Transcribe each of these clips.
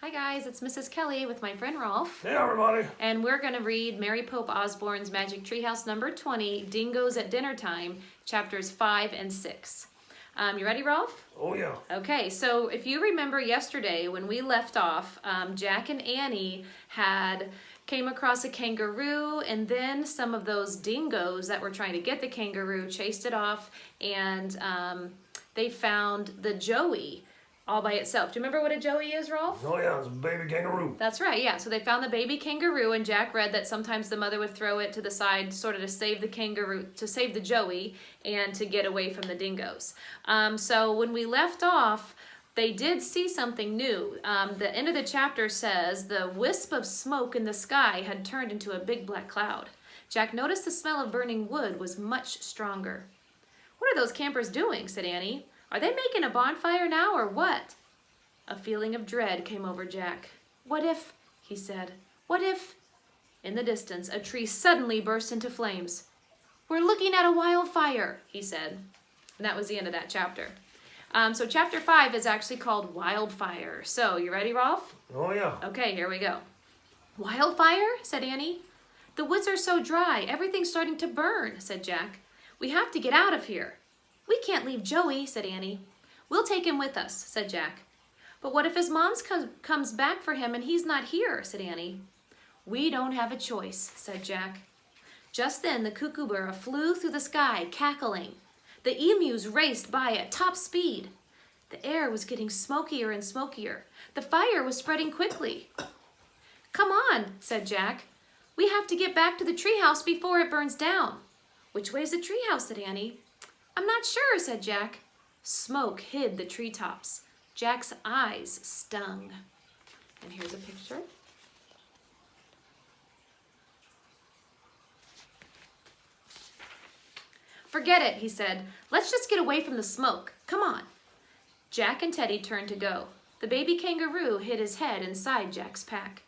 Hi guys, it's Mrs. Kelley with my friend Rowlf. Hey everybody. And we're going to read Mary Pope Osborne's Magic Treehouse number 20, Dingoes at Dinnertime, chapters 5 and 6. You ready, Rowlf? Oh yeah. Okay, so if you remember yesterday when we left off, Jack and Annie came across a kangaroo, and then some of those dingoes that were trying to get the kangaroo chased it off, and they found the joey all by itself. Do you remember what a joey is, Rowlf? Oh yeah, it's a baby kangaroo. That's right, yeah. So they found the baby kangaroo, and Jack read that sometimes the mother would throw it to the side sort of to save the kangaroo, to save the joey, and to get away from the dingoes. So when we left off, they did see something new. The end of the chapter says the wisp of smoke in the sky had turned into a big black cloud. Jack noticed the smell of burning wood was much stronger. "What are those campers doing?" said Annie. "Are they making a bonfire now or what?" A feeling of dread came over Jack. "What if," he said, "what if—" In the distance, a tree suddenly burst into flames. "We're looking at a wildfire," he said. And that was the end of that chapter. So chapter 5 is actually called Wildfire. So, you ready, Rowlf? Oh yeah. Okay, here we go. "Wildfire?" said Annie. "The woods are so dry, everything's starting to burn," said Jack. "We have to get out of here." "We can't leave Joey," said Annie. "We'll take him with us," said Jack. "But what if his mom comes back for him and he's not here?" said Annie. "We don't have a choice," said Jack. Just then the kookaburra flew through the sky, cackling. The emus raced by at top speed. The air was getting smokier and smokier. The fire was spreading quickly. "Come on," said Jack. "We have to get back to the treehouse before it burns down." "Which way's the treehouse?" said Annie. "I'm not sure," said Jack. Smoke hid the treetops. Jack's eyes stung. And here's a picture. "Forget it," he said. "Let's just get away from the smoke. Come on." Jack and Teddy turned to go. The baby kangaroo hid his head inside Jack's pack.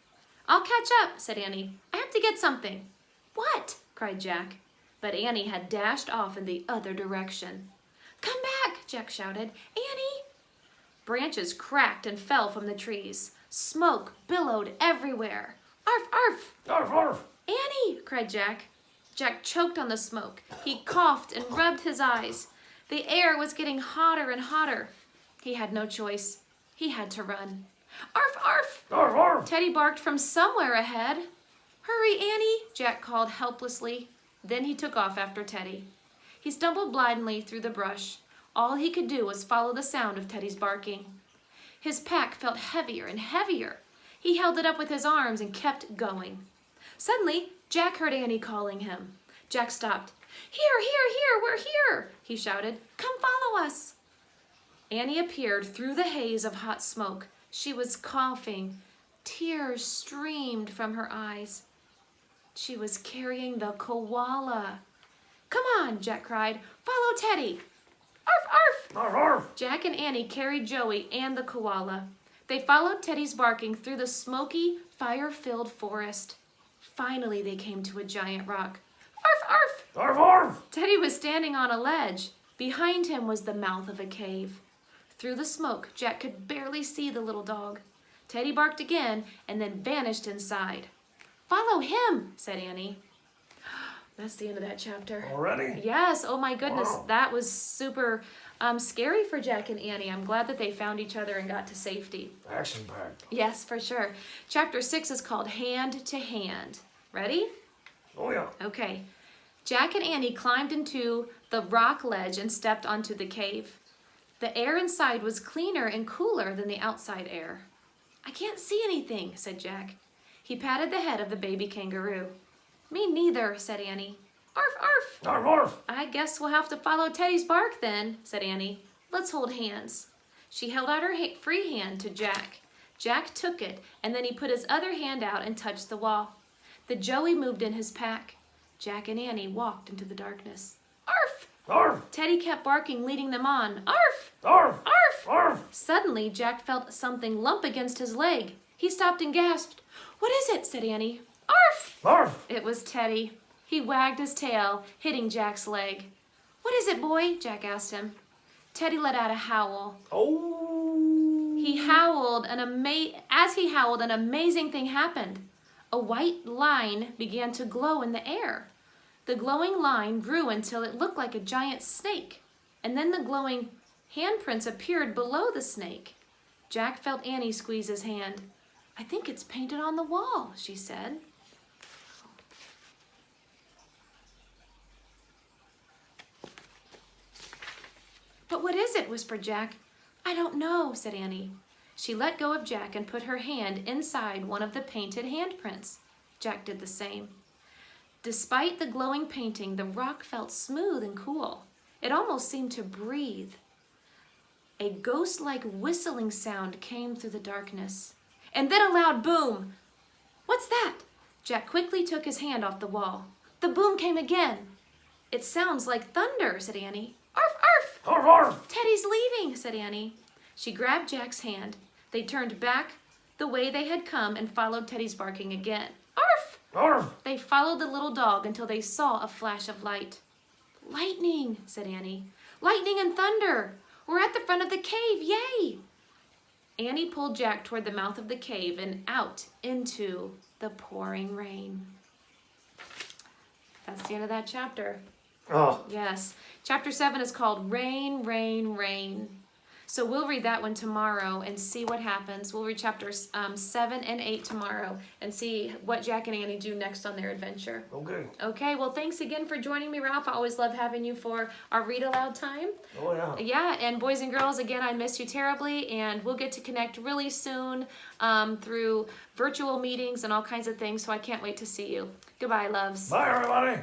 "I'll catch up," said Annie. "I have to get something." "What?" cried Jack. But Annie had dashed off in the other direction. "Come back!" Jack shouted. "Annie!" Branches cracked and fell from the trees. Smoke billowed everywhere. "Arf, arf!" Arf, arf. "Annie!" cried Jack. Jack choked on the smoke. He coughed and rubbed his eyes. The air was getting hotter and hotter. He had no choice. He had to run. "Arf, arf!" Arf, arf. Teddy barked from somewhere ahead. "Hurry, Annie!" Jack called helplessly. Then he took off after Teddy. He stumbled blindly through the brush. All he could do was follow the sound of Teddy's barking. His pack felt heavier and heavier. He held it up with his arms and kept going. Suddenly, Jack heard Annie calling him. Jack stopped. "Here, here, here, we're here!" he shouted. "Come follow us!" Annie appeared through the haze of hot smoke. She was coughing. Tears streamed from her eyes. She was carrying the koala. "Come on," Jack cried. "Follow Teddy." "Arf, arf!" Arf, arf. Jack and Annie carried Joey and the koala. They followed Teddy's barking through the smoky, fire-filled forest. Finally, they came to a giant rock. "Arf, arf!" Arf, arf. Teddy was standing on a ledge. Behind him was the mouth of a cave. Through the smoke, Jack could barely see the little dog. Teddy barked again and then vanished inside. "Follow him," said Annie. That's the end of that chapter. Already? Yes, oh my goodness, Wow. that was super scary for Jack and Annie. I'm glad that they found each other and got to safety. Action packed. Yes, for sure. Chapter 6 is called Hand to Hand. Ready? Oh yeah. Okay. Jack and Annie climbed into the rock ledge and stepped onto the cave. The air inside was cleaner and cooler than the outside air. "I can't see anything," said Jack. He patted the head of the baby kangaroo. "Me neither," said Annie. "Arf, arf!" Arf, arf. "I guess we'll have to follow Teddy's bark then," said Annie. "Let's hold hands." She held out her free hand to Jack. Jack took it, and then he put his other hand out and touched the wall. The joey moved in his pack. Jack and Annie walked into the darkness. "Arf!" Arf. Teddy kept barking, leading them on. "Arf! Arf. Arf!" Arf. Suddenly, Jack felt something lump against his leg. He stopped and gasped. "What is it?" said Annie. "Arf!" Arf. It was Teddy. He wagged his tail, hitting Jack's leg. "What is it, boy?" Jack asked him. Teddy let out a howl. Oh. As he howled, an amazing thing happened. A white line began to glow in the air. The glowing line grew until it looked like a giant snake, and then the glowing handprints appeared below the snake. Jack felt Annie squeeze his hand. "I think it's painted on the wall," she said. "But what is it?" whispered Jack. "I don't know," said Annie. She let go of Jack and put her hand inside one of the painted handprints. Jack did the same. Despite the glowing painting, the rock felt smooth and cool. It almost seemed to breathe. A ghost-like whistling sound came through the darkness. And then a loud boom. "What's that?" Jack quickly took his hand off the wall. The boom came again. "It sounds like thunder," said Annie. "Arf, arf!" Arf, arf. "Teddy's leaving," said Annie. She grabbed Jack's hand. They turned back the way they had come and followed Teddy's barking again. "Arf!" Arf. They followed the little dog until they saw a flash of light. "Lightning," said Annie. "Lightning and thunder. We're at the front of the cave. Yay!" Annie pulled Jack toward the mouth of the cave and out into the pouring rain. That's the end of that chapter. Oh. Yes. Chapter 7 is called Rain, Rain, Rain. So we'll read that one tomorrow and see what happens. We'll read chapters 7 and 8 tomorrow and see what Jack and Annie do next on their adventure. Okay. Okay, well, thanks again for joining me, Rowlf. I always love having you for our read aloud time. Oh, yeah. Yeah, and boys and girls, again, I miss you terribly, and we'll get to connect really soon through virtual meetings and all kinds of things, so I can't wait to see you. Goodbye, loves. Bye, everybody.